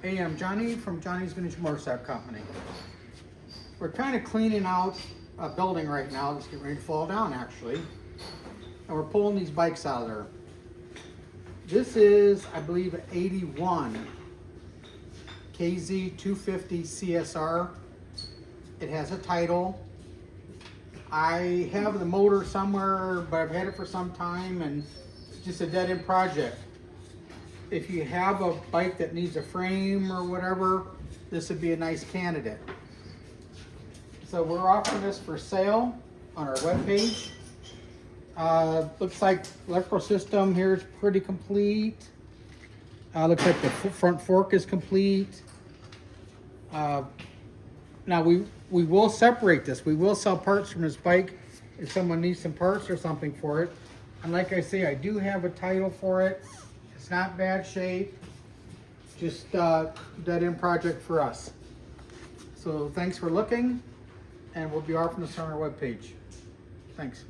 Hey, I'm Johnny from Johnny's Vintage Motorcycle Company. We're kind of cleaning out a building right now that's getting ready to fall down, actually. And we're pulling these bikes out of there. This is, I believe, 81 KZ250 CSR. It has a title. I have the motor somewhere, but I've had it for some time and it's just a dead-end project. If you have a bike that needs a frame or whatever, this would be a nice candidate. So we're offering this for sale on our webpage. Looks like electrical system here is pretty complete. Looks like the front fork is complete. Now we will separate this. We will sell parts from this bike if someone needs some parts or something for it. And like I say, I do have a title for it. It's not bad shape. Just dead-end project for us. So thanks for looking, and we'll be offering this on our webpage. Thanks.